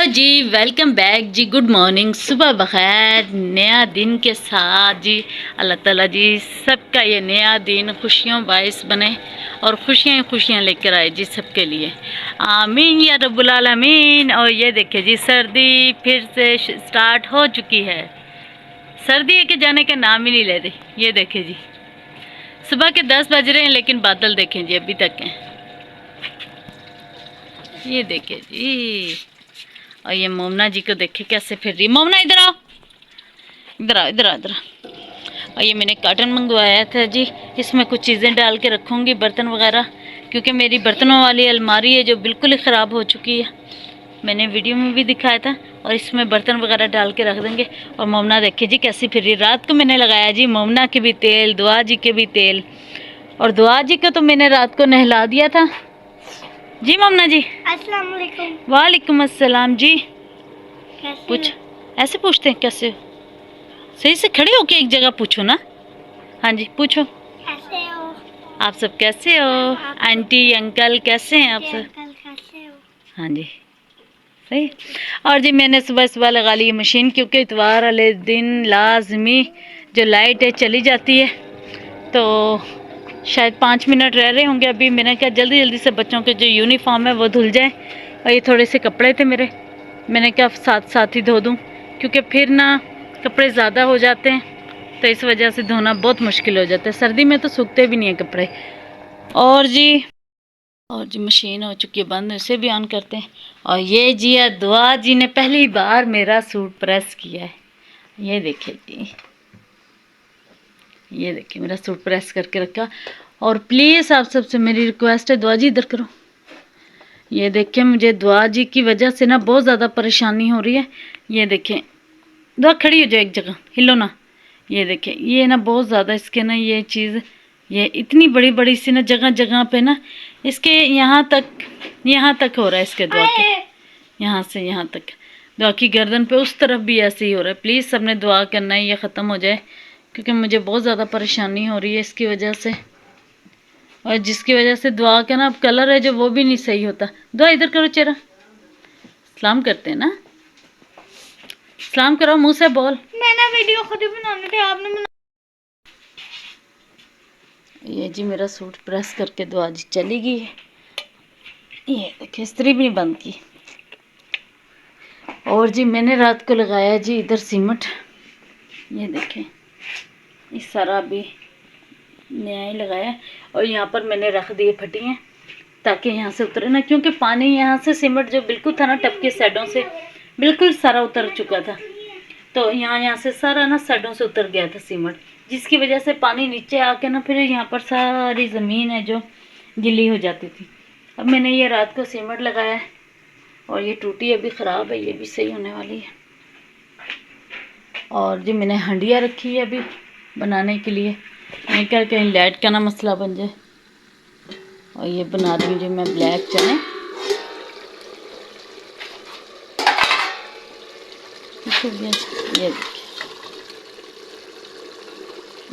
जी, welcome back जी। Good morning, सुबह बखैर, नया दिन के साथ जी। अल्लाह ताला जी सबका ये नया दिन खुशियों बाइस बने और खुशियाँ खुशियाँ लेकर आए जी सबके लिए। आमीन या रब्बुल आलमीन। और ये देखिए जी, सर्दी फिर से स्टार्ट हो चुकी है। सर्दी के जाने का नाम ही नहीं ले रही। ये देखिए जी, सुबह के 10 बज रहे हैं लेकिन बादल देखें जी अभी तक हैं। ये देखिए जी, और ये मोमना जी को देखे कैसे फिर रही। मोमना इधर आओ, इधर आओ, इधर आओ, इधर आओ। और ये मैंने कार्टन मंगवाया था जी, इसमें कुछ चीज़ें डाल के रखूँगी, बर्तन वगैरह, क्योंकि मेरी बर्तनों वाली अलमारी है जो बिल्कुल ही ख़राब हो चुकी है। मैंने वीडियो में भी दिखाया था। और इसमें बर्तन वगैरह डाल के रख देंगे। और मोमना देखिए जी कैसी फिर रही। रात को मैंने लगाया जी मोमना के भी तेल, दुआ जी के भी तेल। और दुआ जी को तो मैंने रात को नहला दिया था जी। मोमना जी अस्सलाम वालेकुम। वालेकुम अस्सलाम जी। कैसे पूछ, हो? ऐसे पूछते हैं कैसे हो? सही से खड़े होके एक जगह पूछो ना। हाँ जी पूछो, कैसे हो? आप सब कैसे हो? आंटी अंकल कैसे हैं आप सब? अंकल कैसे हो? हाँ जी सही। और जी मैंने सुबह सुबह लगा ली मशीन, क्योंकि इतवार वाले दिन लाजमी जो लाइट है चली जाती है। तो शायद 5 मिनट रह रहे होंगे अभी। मैंने कहा जल्दी जल्दी से बच्चों के जो यूनिफॉर्म है वो धुल जाए। और ये थोड़े से कपड़े थे मेरे, मैंने क्या साथ साथ ही धो दूँ, क्योंकि फिर ना कपड़े ज़्यादा हो जाते हैं तो इस वजह से धोना बहुत मुश्किल हो जाता है। सर्दी में तो सूखते भी नहीं हैं कपड़े। और जी मशीन हो चुकी है बंद, इसे भी ऑन करते हैं। और ये जी दुआ जी ने पहली बार मेरा सूट प्रेस किया है। ये देखिए जी, ये देखिए मेरा सूट प्रेस करके रखा। और प्लीज़ आप सबसे मेरी रिक्वेस्ट है, दुआ जी इधर करो। ये देखिए मुझे दुआ जी की वजह से ना बहुत ज़्यादा परेशानी हो रही है। ये देखें, दुआ खड़ी हो जाओ एक जगह, हिलो ना। ये देखें ये ना बहुत ज़्यादा इसके ना ये चीज़, ये इतनी बड़ी बड़ी सी ना जगह जगह पे ना इसके यहाँ तक हो रहा है इसके दुआ के, यहाँ से यहाँ तक। दुआ की गर्दन पे उस तरफ भी ऐसे ही हो रहा है। प्लीज़ सबने दुआ करना है ये ख़त्म हो जाए, क्योंकि मुझे बहुत ज़्यादा परेशानी हो रही है इसकी वजह से। और जिसकी वजह से दुआ का ना कलर है जो वो भी नहीं सही होता। दुआ इधर करो चेहरा, सलाम करते हैं ना, सलाम करो, मुंह से बोल। मैंने वीडियो खुद ही बनाने थे, आपने बना। ये जी मेरा सूट प्रेस करके दुआ जी चली गई है। ये देखिए इस्त्री भी नहीं बंद की। और जी मैंने रात को लगाया जी इधर सीमेंट। ये देखें इस सारा भी नया ही लगाया। और यहाँ पर मैंने रख दिए फटियाँ, ताकि यहाँ से उतरे ना, क्योंकि पानी यहाँ से सीमेंट जो बिल्कुल था ना टप के साइडों से बिल्कुल सारा उतर चुका था। तो यहाँ से सारा ना साइडों से उतर गया था सीमेंट, जिसकी वजह से पानी नीचे आके ना फिर यहाँ पर सारी ज़मीन है जो गीली हो जाती थी। अब मैंने ये रात को सीमेंट लगाया है। और ये टूटी अभी ख़राब है, ये भी सही होने वाली है। और जी मैंने हंडिया रखी है अभी बनाने के लिए, मैं क्या कहीं लाइट का ना मसला बन जाए। और ये बना रही हूँ जी मैं ब्लैक चने। ये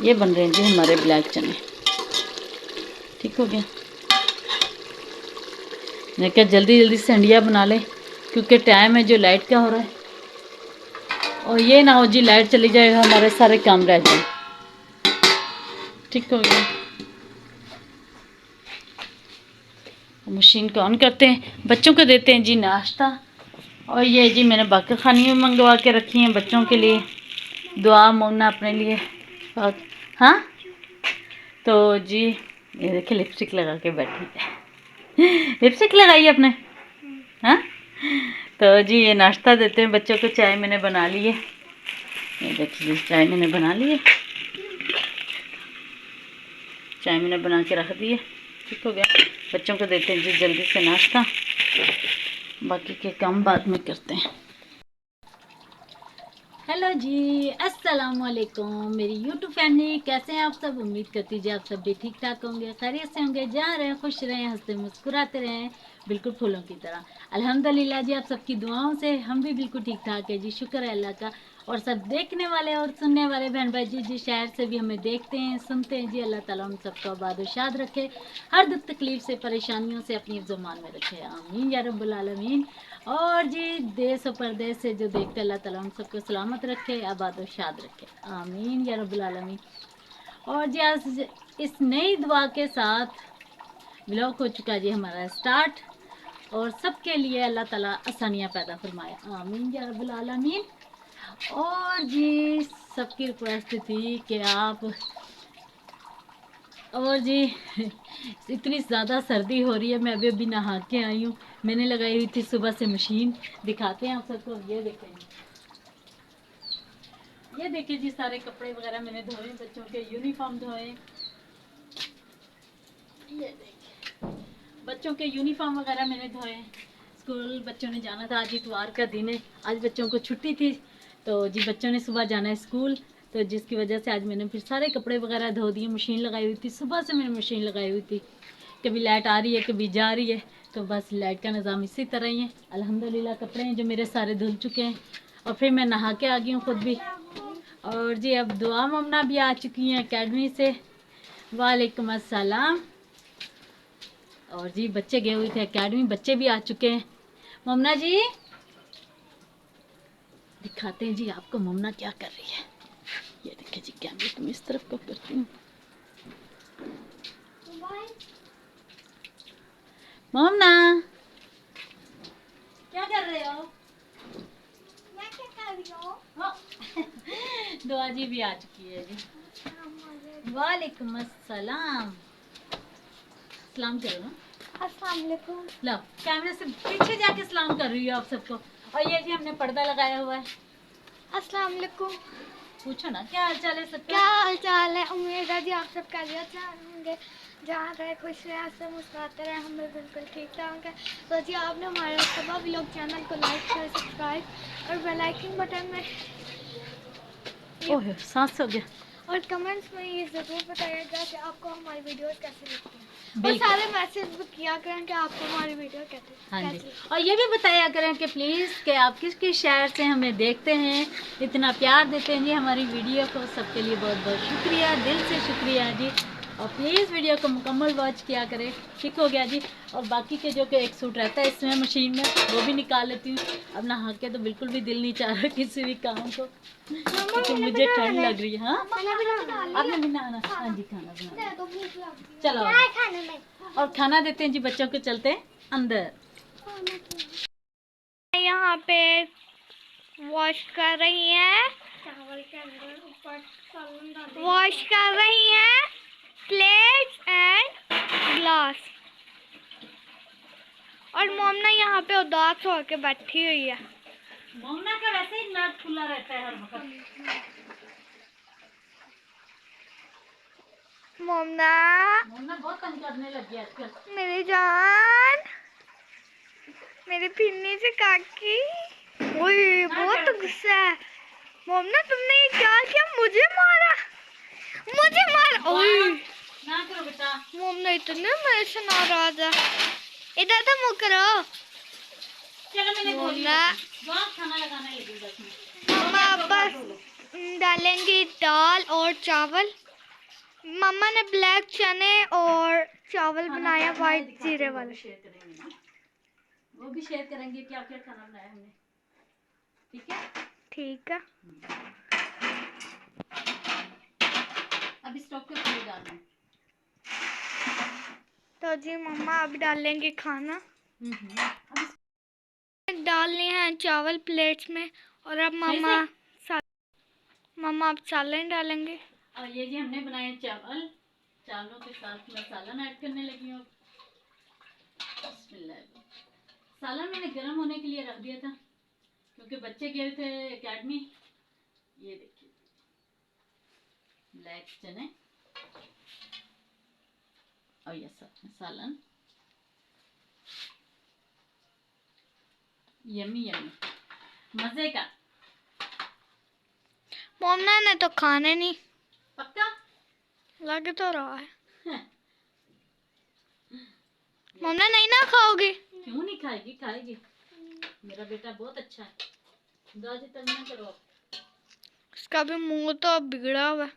ये बन रहे हैं जी हमारे ब्लैक चने। ठीक हो गया। मैं क्या जल्दी जल्दी से हंडिया बना ले, क्योंकि टाइम है जो लाइट का हो रहा है। और ये ना हो जी लाइट चली जाए हमारे सारे काम रह जाए। ठीक हो गया। मशीन को ऑन करते हैं, बच्चों को देते हैं जी नाश्ता। और ये जी मैंने बाकी खानी में मंगवा के रखी हैं बच्चों के लिए। दुआ मोमना अपने लिए। हाँ तो जी ये देखिए लिपस्टिक लगा के बैठी है। लिपस्टिक लगाई अपने। हाँ तो जी ये नाश्ता देते हैं बच्चों को। चाय मैंने बना ली है, ये देखिए चाय मैंने बना ली है, चाय मैंने बना के रख दी है। ठीक हो गया। बच्चों को देते हैं जी जल्दी से नाश्ता, बाकी के काम बाद में करते हैं। हेलो जी, अस्सलाम वालेकुम मेरी यूट्यूब फैमिली, कैसे हैं आप सब? उम्मीद करती जी आप सब भी ठीक ठाक होंगे, खैरियत से होंगे, जहाँ रहें खुश रहें, हंसते मुस्कुराते रहें, बिल्कुल फूलों की तरह। अल्हम्दुलिल्लाह जी, आप सबकी दुआओं से हम भी बिल्कुल ठीक ठाक है जी, शुक्र है अल्लाह का। और सब देखने वाले और सुनने वाले बहन भाई जी जिस शहर से भी हमें देखते हैं सुनते हैं जी, अल्लाह ताला उन सबको आबाद और शाद रखे, हर दुख तकलीफ से परेशानियों से अपनी ज़ुबान में रखे, आमीन या रब्बुल आलमीन। और जी देश और परदेश से जो देखते अल्लाह ताला हम सबको सलामत रखे, आबाद और शाद रखे, आमीन या रब्बुल आलमीन। और जी आज इस नई दुआ के साथ व्लॉग हो चुका जी हमारा स्टार्ट, और सबके लिए अल्लाह ताला आसानियाँ पैदा फरमाए, आमीन या रब्बुल आलमीन। और जी सबकी रिक्वेस्ट थी कि आप, और जी इतनी ज़्यादा सर्दी हो रही है, मैं अभी अभी नहा के आई हूँ। मैंने लगाई हुई थी सुबह से मशीन, दिखाते हैं आप सबको। ये देखें, ये देखिए जी सारे कपड़े वगैरह मैंने धोए, बच्चों के यूनिफॉर्म धोए। ये देखिए बच्चों के यूनिफॉर्म वगैरह मैंने धोए। स्कूल बच्चों ने जाना था, आज इतवार का दिन है, आज बच्चों को छुट्टी थी, तो जी बच्चों ने सुबह जाना है स्कूल, तो जिसकी वजह से आज मैंने फिर सारे कपड़े वगैरह धो दिए। मशीन लगाई हुई थी, सुबह से मैंने मशीन लगाई हुई थी, कभी लाइट आ रही है कभी जा रही है, तो बस लाइट का निज़ाम इसी तरह ही है। अल्हम्दुलिल्लाह कपड़े हैं जो मेरे सारे धुल चुके हैं, और फिर मैं नहा के आ गई हूँ खुद भी। और जी अब दुआ ममना भी आ चुकी हैं अकेडमी से, वालेकुम अस्सलाम। और जी बच्चे गए हुए थे अकेडमी, बच्चे भी आ चुके हैं। ममना जी दिखाते हैं जी आपको ममना क्या कर रही है। ये देखिए जी कैमरे को मैं इस तरफ को करती हूँ। ममना क्या कर रहे हो? मैं क्या कर रही हूँ? दुआ जी भी आ चुकी है जी। वालेकुम अस्सलाम। सलाम करो ना। अस्सलाम वालेकुम। लो कैमरे से पीछे जाके सलाम कर रही हो आप सबको। और ये जी हमने पर्दा लगाया हुआ है। अस्सलाम वालेकुम। पूछो ना क्या हाल चाल है सबका? क्या हाल चाल है? उम्मीद है जी आप सब खैरियत से होंगे, जहाँ रहे खुश रहे, हंसते मुस्कुराते रहे, हम भी बिल्कुल ठीक ठाक होंगे। तो जी आपने हमारे सबा व्लॉग चैनल को लाइक शेयर सब्सक्राइब और बेल आइकन बटन में ओह सांस हो गया। और कमेंट्स में ये ज़रूर बताइएगा कि आपको हमारी वीडियोस कैसी लगती हैं, और बिल्कुल। सारे मैसेज भी किया करें कि आपको हमारी वीडियो कैसी हाँ जी, कैसी लगती और ये भी बताया करें कि प्लीज़ कि आप किस किस शहर से हमें देखते हैं, इतना प्यार देते हैं जी हमारी वीडियो को, सबके लिए बहुत बहुत शुक्रिया, दिल से शुक्रिया जी। और प्लीज़ वीडियो को मुकम्मल वॉच किया करें। ठीक हो गया जी। और बाकी के जो कि एक सूट रहता है इसमें मशीन में, वो भी निकाल लेती हूँ। अब नहा के तो बिल्कुल भी दिल नहीं चाह रहा किसी भी काम को, क्योंकि मुझे ठंड लग रही है। हाँ आपने भी नहाना? हाँ जी खाना बना। चलो और खाना देते हैं जी बच्चों को, चलते हैं अंदर। है। यहाँ पे वॉश कर रही हैं, वॉश कर रही हैं प्लेट्स एंड ग्लास। और मोमना यहाँ पे उदास होकर बैठी हुई है। मोमना का वैसे ही नाक खुला रहता है हर वक्त। मोमना मोमना बहुत तंग करने लग गया आजकल। मेरी जान, मेरी पिन्नी से काकी। ओए बहुत गुस्सा है। मोमना तुमने ये क्या किया? मुझे मारा, मुझे मारा। ओए ना करो बेटा। मोमना इतने मेरे से नाराज है। इधर तो मुँह करो। चलो मैंने मोमना खाना लगाने लगी बस में। मम्मा बस डालेंगी दाल और चावल। मम्मा ने ब्लैक चने और चावल बनाया वाइट जीरे वाले। शेयर करेंगे ना, वो भी शेयर करेंगे क्या क्या खाना बनाया हमने। ठीक है ठीक है। अभी स्टोव पे पानी डालना है। तो जी मम्मा अब डालेंगे खाना। अब डालने हैं चावल प्लेट्स में, और अब मम्मा अब सालन डालेंगे। और ये जी हमने बनाए चावल, चावलों के साथ मैं सालन ऐड करने लगी हूँ। बिस्मिल्लाह। सालन मैंने गर्म होने के लिए रख दिया था, क्योंकि बच्चे गए थे एकेडमी। ये देखिए ब्लैक चने और ये सब सालन, यम्मी यम्मी मजे का। मोमना ने तो खाने नहीं, पक्का लग तो रहा है। मोमना नहीं ना खाओगे? क्यों नहीं खाएगी, खाएगी। मेरा बेटा बहुत अच्छा है। दादी तंग ना करो। उसका भी मुंह तो बिगड़ा हुआ है।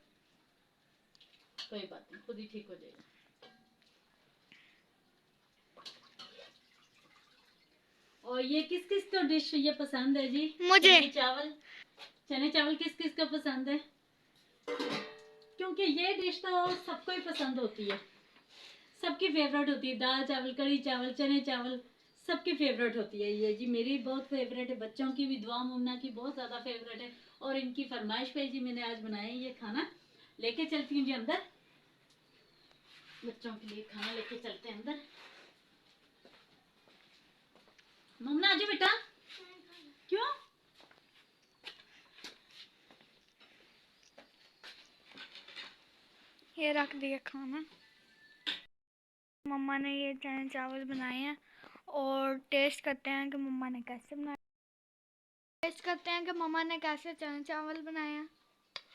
कोई बात नहीं, खुद ही ठीक हो जाएगा। और ये किस किस को डिश ये पसंद है जी? मुझे। चने चावल किस किस को पसंद है? क्योंकि ये डिश तो सबको ही पसंद होती है, सबकी फेवरेट होती है। दाल चावल, कढ़ी चावल, चने चावल सबकी फेवरेट होती है ये जी। मेरी बहुत फेवरेट है, बच्चों की भी, दुआ मुन्ना की बहुत ज़्यादा फेवरेट है। और इनकी फरमाइश पे जी मैंने आज बनाया ये खाना। लेके चलती हूँ जी अंदर, बच्चों के लिए खाना लेके चलते हैं अंदर। मुन्ना आजो बेटा। क्यों? ये रख दिया खाना। मम्मा ने ये चने चावल बनाए हैं और टेस्ट करते हैं कि मम्मा ने कैसे बनाए। टेस्ट करते हैं कि मम्मा ने कैसे चने चावल बनाए हैं।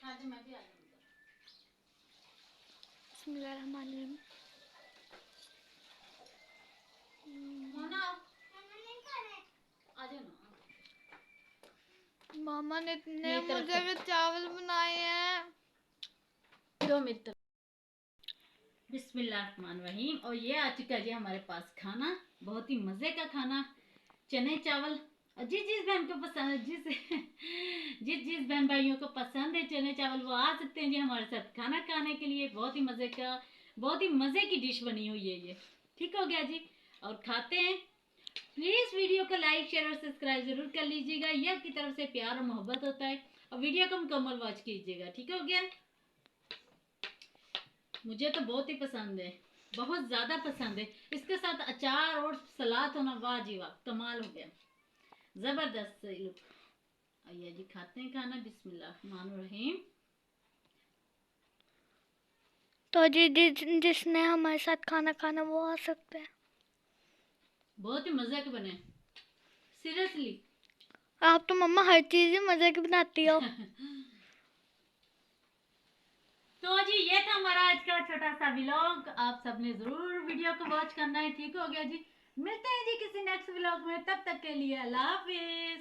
आज मैं भी आ जाऊंगा। बिस्मिल्लाहिर्रहमानिर्रहीम। मुन्ना आ जाओ ना। मामा ने इतने मेरी तरफ मजे के चावल बनाए हैं। 2 मिनट। बिस्मिल्लाहिर्रहमानिर्रहीम। और ये आ चुका है जी हमारे पास खाना, बहुत ही मजे का खाना, चने चावल। और जिस जिस बहन को पसंद, जिस जिस बहन भाइयों को पसंद है चने चावल, वो आ सकते हैं जी हमारे साथ खाना खाने के लिए। बहुत ही मजे का, बहुत ही मजे की डिश बनी हुई है ये। ठीक हो गया जी, और खाते हैं। प्लीज वीडियो को लाइक शेयर और सब्सक्राइब जरूर कर लीजिएगा, ये आपकी तरफ से प्यार और मोहब्बत होता है। और वीडियो को मुकम्मल वॉच कीजिएगा। ठीक हो गया? मुझे तो बहुत ही पसंद है, बहुत ज्यादा पसंद है। इसके साथ अचार और सलाद होना, वाह जी वाह, कमाल हो गया, जबरदस्त लुक। आइए जी खाते हैं खाना। बिस्मिल्लाहिर्रहमानिर्रहीम। तो जी जिसने हमारे साथ खाना खाना वो आ सकते हैं। बहुत ही मजे के बने, सीरियसली। आप तो मम्मा हर चीज ही मजे की बनाती हो। तो जी ये था हमारा आज का छोटा सा व्लॉग। आप सबने जरूर वीडियो को वॉच करना है। ठीक हो गया जी, मिलते हैं जी किसी नेक्स्ट व्लॉग में, तब तक के लिए अल्लाह हाफिज।